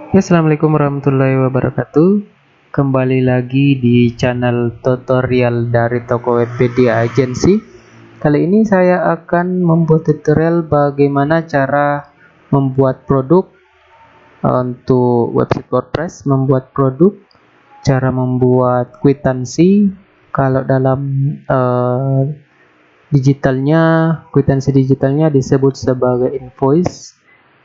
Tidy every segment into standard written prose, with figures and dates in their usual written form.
Ya, Assalamualaikum warahmatullahi wabarakatuh. Kembali lagi di channel tutorial dari Tokopedia Agency. Kali ini saya akan membuat tutorial bagaimana cara membuat produk untuk website WordPress, membuat produk, cara membuat kwitansi. Kalau dalam kwitansi digitalnya disebut sebagai invoice,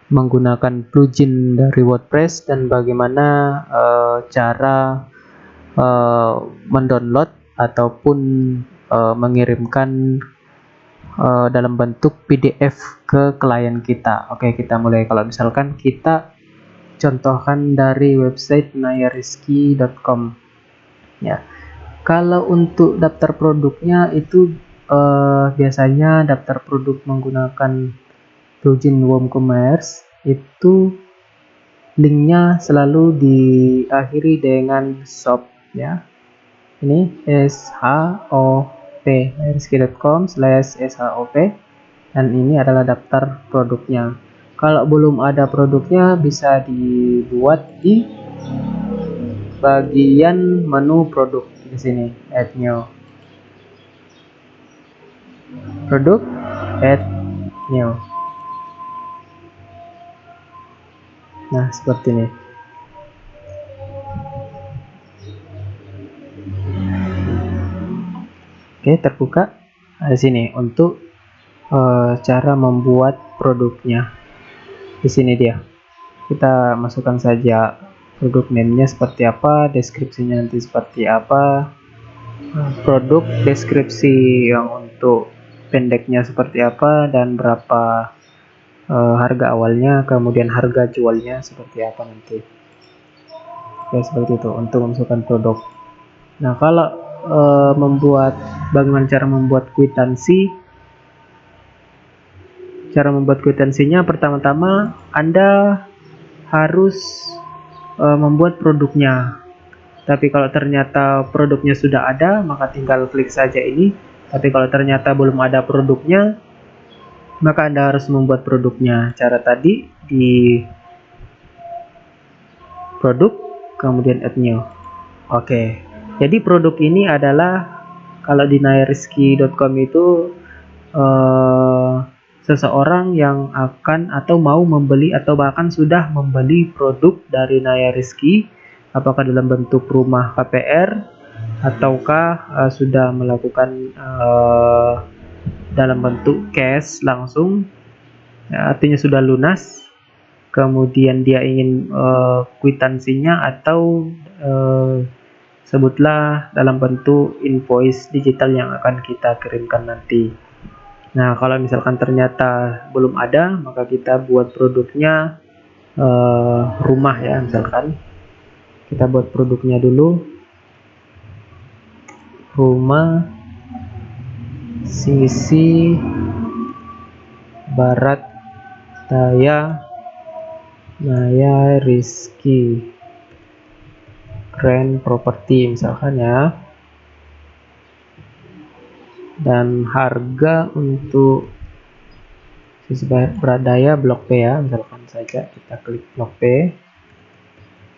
menggunakan plugin dari WordPress, dan bagaimana cara mendownload ataupun mengirimkan dalam bentuk PDF ke klien kita. Oke, kita mulai. Kalau misalkan kita contohkan dari website nayariski.com ya. Kalau untuk daftar produknya itu biasanya daftar produk menggunakan plugin WooCommerce itu linknya selalu diakhiri dengan shop ya. Ini shop nayariski.com/shop, dan ini adalah daftar produknya. Kalau belum ada produknya bisa dibuat di bagian menu produk di sini, add new produk, add new. Nah, seperti ini. Oke, terbuka di sini untuk cara membuat produknya. Di sini dia. Kita masukkan saja produk name-nya seperti apa, deskripsinya nanti seperti apa, produk deskripsi yang untuk pendeknya seperti apa, dan berapa harga awalnya, kemudian harga jualnya seperti apa nanti. Ya, seperti itu untuk memasukkan produk. Nah, kalau bagaimana cara membuat kwitansi? Cara membuat kwitansinya, pertama-tama Anda harus membuat produknya. Tapi kalau ternyata produknya sudah ada, maka tinggal klik saja ini. Tapi kalau ternyata belum ada produknya, maka Anda harus membuat produknya. Cara tadi di produk, kemudian add new. Oke, jadi produk ini adalah, kalau di nayariski.com itu seseorang yang akan atau mau membeli atau bahkan sudah membeli produk dari Nayariski, apakah dalam bentuk rumah KPR ataukah sudah melakukan dalam bentuk cash langsung, ya, artinya sudah lunas, kemudian dia ingin kwitansinya atau sebutlah dalam bentuk invoice digital yang akan kita kirimkan nanti. Nah, kalau misalkan ternyata belum ada, maka kita buat produknya rumah ya. Misalkan kita buat produknya dulu, rumah sisi barat daya Nayariski Grand Property misalkan ya. Dan harga untuk sisi barat daya blok P ya, misalkan saja kita klik blok P.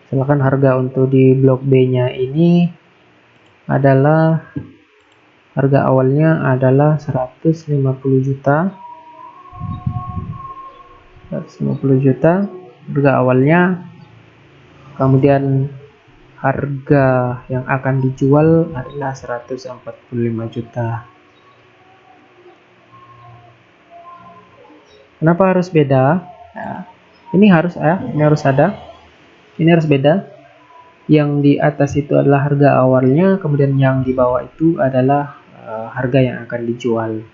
Misalkan harga untuk di blok B nya ini adalah, harga awalnya adalah 150 juta 150 juta harga awalnya, kemudian harga yang akan dijual adalah 145 juta. Kenapa harus beda? Nah, ini harus ada. Ini harus beda. Yang di atas itu adalah harga awalnya, kemudian yang di bawah itu adalah harga yang akan dijual.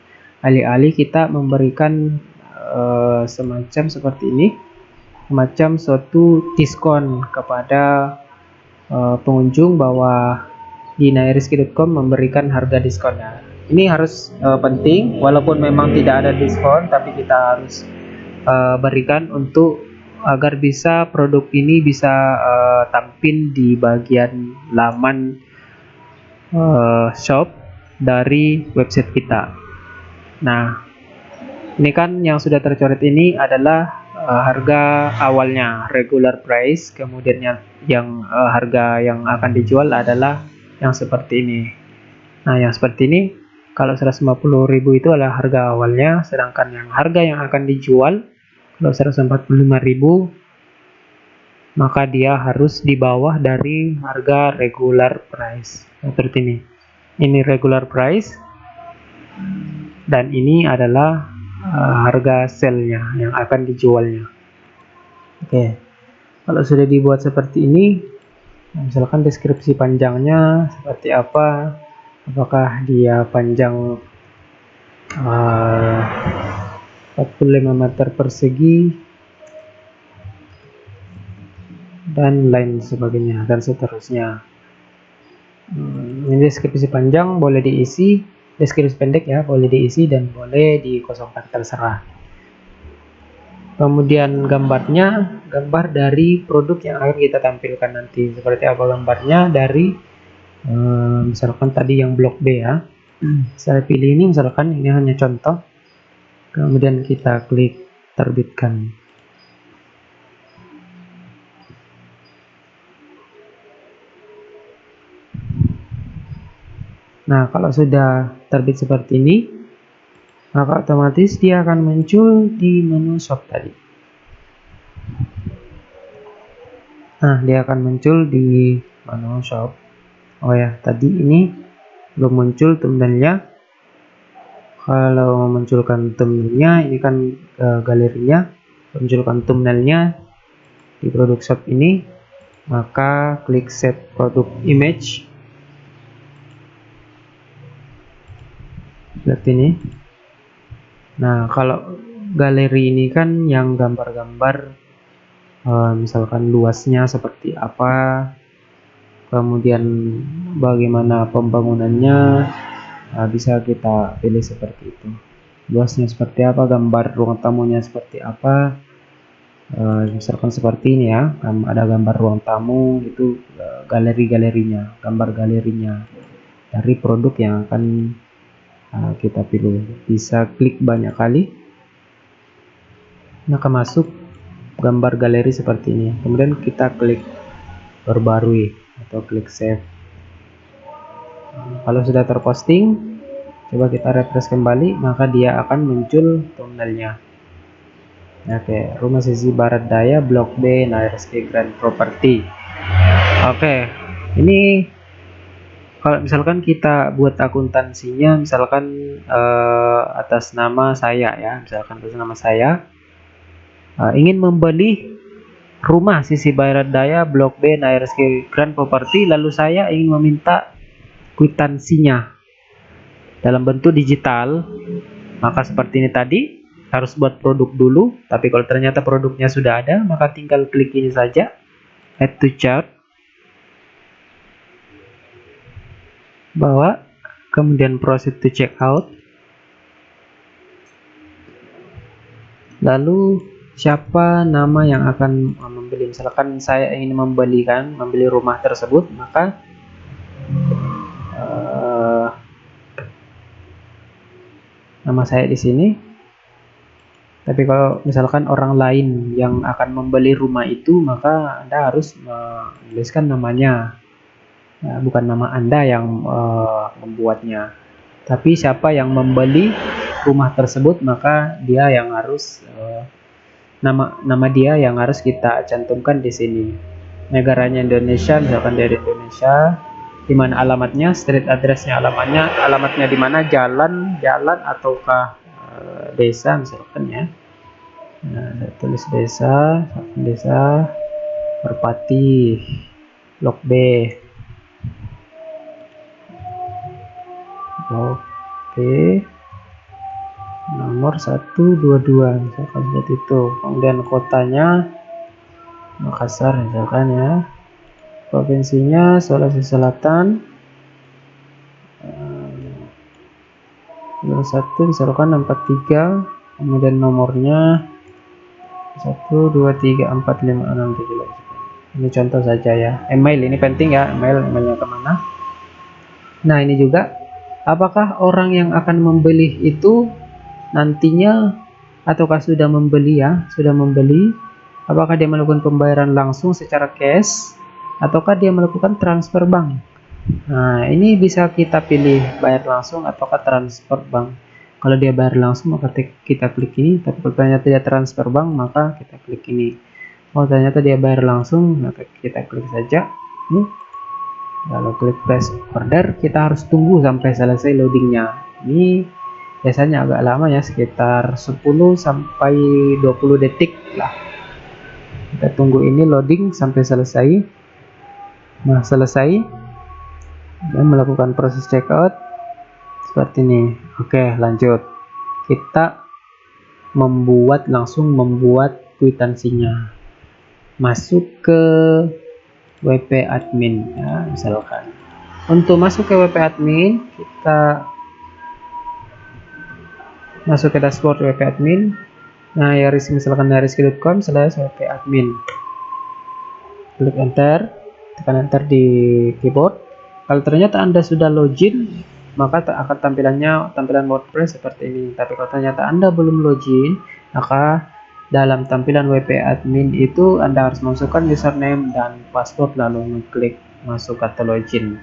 Alih-alih kita memberikan semacam seperti ini, semacam suatu diskon kepada pengunjung bahwa di nayariski.com memberikan harga diskonnya. Ini harus penting, walaupun memang tidak ada diskon, tapi kita harus berikan untuk agar bisa produk ini bisa tampil di bagian laman shop dari website kita. Nah, ini kan yang sudah tercoret ini adalah harga awalnya regular price, kemudian yang harga yang akan dijual adalah yang seperti ini. Nah, yang seperti ini kalau 150.000 itu adalah harga awalnya, sedangkan yang harga yang akan dijual kalau 145.000 maka dia harus di bawah dari harga regular price. Seperti ini. Ini regular price dan ini adalah harga sale-nya yang akan dijualnya. Oke. Kalau sudah dibuat seperti ini, misalkan deskripsi panjangnya seperti apa, apakah dia panjang 45 meter persegi dan lain sebagainya dan seterusnya. Ini deskripsi panjang boleh diisi, deskripsi pendek ya boleh diisi dan boleh dikosongkan, terserah. Kemudian gambarnya, gambar dari produk yang akan kita tampilkan nanti. Seperti apa gambarnya dari misalkan tadi yang blok B ya. Saya pilih ini, misalkan ini hanya contoh. Kemudian kita klik terbitkan. Nah, kalau sudah terbit seperti ini, maka otomatis dia akan muncul di menu shop tadi. Nah, dia akan muncul di menu shop. Oh ya, tadi ini belum muncul thumbnailnya. Kalau memunculkan thumbnailnya, ini kan galerinya, munculkan thumbnailnya di produk shop ini, maka klik set product image. Seperti ini. Nah, kalau galeri ini kan yang gambar-gambar, misalkan luasnya seperti apa, kemudian bagaimana pembangunannya, bisa kita pilih seperti itu. Luasnya seperti apa, gambar ruang tamunya seperti apa. Misalkan seperti ini ya, ada gambar ruang tamu, itu galeri-galerinya, gambar galerinya dari produk yang akan kita pilih. Bisa klik banyak kali, maka masuk gambar galeri seperti ini. Kemudian kita klik perbarui atau klik save. Kalau sudah terposting, coba kita refresh kembali, maka dia akan muncul thumbnailnya. Oke, Rumah Sisi Barat Daya Blok B NARSK Grand Property. Oke, ini kalau misalkan kita buat akuntansinya, misalkan atas nama saya ya, misalkan atas nama saya ingin membeli Rumah Sisi Barat Daya Blok B NARSK Grand Property, lalu saya ingin meminta kwitansinya dalam bentuk digital, maka seperti ini tadi, harus buat produk dulu. Tapi kalau ternyata produknya sudah ada, maka tinggal klik ini saja, add to chart, bawa, kemudian proceed to check out, lalu siapa nama yang akan membeli. Misalkan saya ingin membeli rumah tersebut, maka nama saya di sini. Tapi kalau misalkan orang lain yang akan membeli rumah itu, maka Anda harus menuliskan namanya, bukan nama Anda yang membuatnya, tapi siapa yang membeli rumah tersebut, maka dia yang harus nama dia yang harus kita cantumkan di sini. Negaranya Indonesia, misalkan dari Indonesia. Di mana alamatnya, street addressnya, alamatnya di mana, jalan ataukah desa misalkan ya. Nah, saya tulis desa Merpati Blok B, nomor 122 misalkan seperti itu. Kemudian kotanya Makassar misalkan ya. Provinsinya Sulawesi Selatan. Nomor 1 misalkan 43, kemudian nomornya 1 2 3 4 5 6 7. Ini contoh saja ya. Email ini penting ya, emailnya kemana. Nah, ini juga apakah orang yang akan membeli itu nantinya ataukah sudah membeli ya, apakah dia melakukan pembayaran langsung secara cash ataukah dia melakukan transfer bank. Nah, ini bisa kita pilih bayar langsung ataukah transfer bank. Kalau dia bayar langsung maka kita klik ini, tapi kalau ternyata dia transfer bank maka kita klik ini. Kalau ternyata dia bayar langsung maka kita klik saja ini. Lalu klik press order, kita harus tunggu sampai selesai loadingnya. Ini biasanya agak lama ya, sekitar 10 sampai 20 detik lah. Kita tunggu ini loading sampai selesai. Nah, selesai dan melakukan proses checkout seperti ini. Oke, lanjut. Kita langsung membuat kwitansinya. Masuk ke WP admin ya, misalkan. Untuk masuk ke WP admin, kita masuk ke dashboard WP admin. Nah, misalkan yaris.com/WP admin. Klik enter, tekan enter di keyboard. Kalau ternyata Anda sudah login, maka akan tampilan WordPress seperti ini. Tapi kalau ternyata Anda belum login, maka dalam tampilan WP admin itu Anda harus masukkan username dan password lalu mengklik masuk atau login.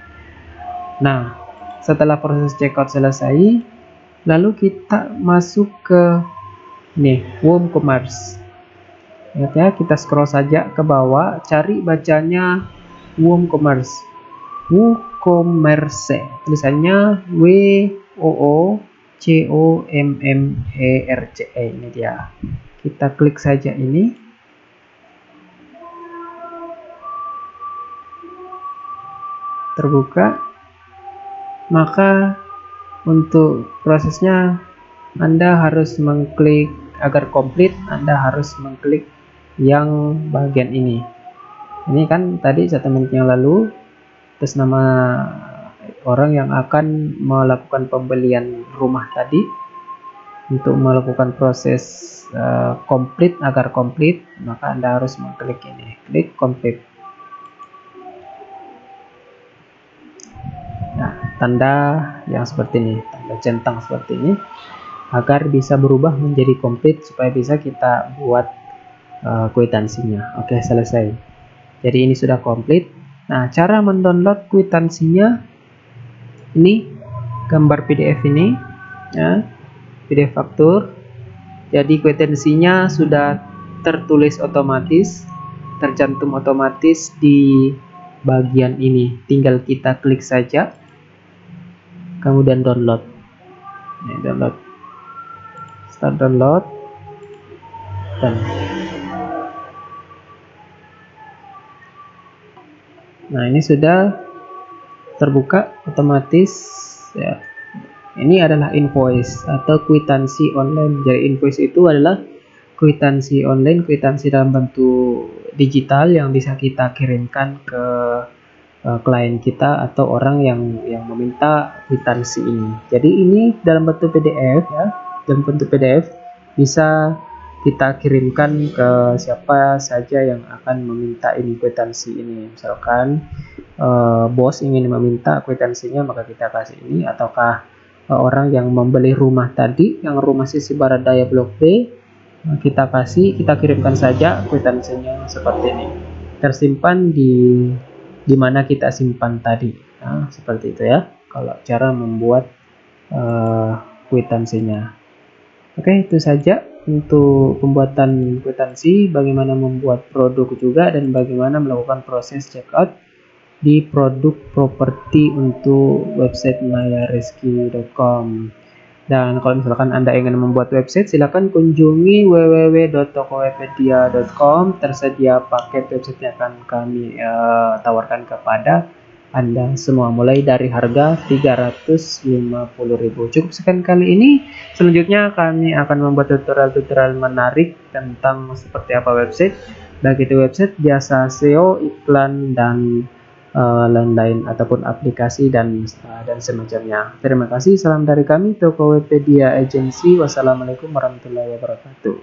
Nah, setelah proses checkout selesai, lalu kita masuk ke WooCommerce. Ya, kita scroll saja ke bawah, cari bacanya WooCommerce. WooCommerce, tulisannya WOOCOMMERCE, ini dia. Kita klik saja ini. Terbuka. Maka untuk prosesnya Anda harus mengklik, agar komplit Anda harus mengklik yang bagian ini. Ini kan tadi 1 menit yang lalu, terus nama orang yang akan melakukan pembelian rumah tadi. Untuk melakukan proses komplit, agar komplit, maka Anda harus mengklik ini, klik komplit. Nah, tanda yang seperti ini, tanda centang seperti ini, agar bisa berubah menjadi komplit supaya bisa kita buat kwitansinya. Oke, selesai. Jadi ini sudah komplit. Nah, cara mendownload kwitansinya, ini gambar PDF ini ya, PDF faktur. Jadi kwitansinya sudah tertulis otomatis, tercantum otomatis di bagian ini. Tinggal kita klik saja, kemudian download. Ini download, start download, dan nah ini sudah terbuka otomatis ya. Ini adalah invoice atau kwitansi online. Jadi invoice itu adalah kwitansi online, kwitansi dalam bentuk digital yang bisa kita kirimkan ke klien kita atau orang yang meminta kwitansi ini. Jadi ini dalam bentuk PDF ya, dalam bentuk PDF bisa kita kirimkan ke siapa saja yang akan meminta ini kwitansi ini. Misalkan bos ingin meminta kwitansinya, maka kita kasih ini, ataukah orang yang membeli rumah tadi, yang rumah Sisi Barat Daya Blok B, kita kirimkan saja kwitansinya seperti ini, tersimpan di mana kita simpan tadi. Nah, seperti itu ya, kalau cara membuat kwitansinya. Oke, itu saja untuk pembuatan kwitansi, bagaimana membuat produk juga, dan bagaimana melakukan proses checkout di produk properti untuk website mayarizky.com. Dan kalau misalkan Anda ingin membuat website, silakan kunjungi www.tokopedia.com. Tersedia paket website yang akan kami tawarkan kepada Anda semua, mulai dari harga 350.000. Cukup sekian kali ini. Selanjutnya kami akan membuat tutorial-tutorial menarik tentang seperti apa website, baik itu website, jasa SEO, iklan, dan lain-lain, ataupun aplikasi dan semacamnya. Terima kasih, salam dari kami Tokopedia Agency. Wassalamualaikum warahmatullahi wabarakatuh.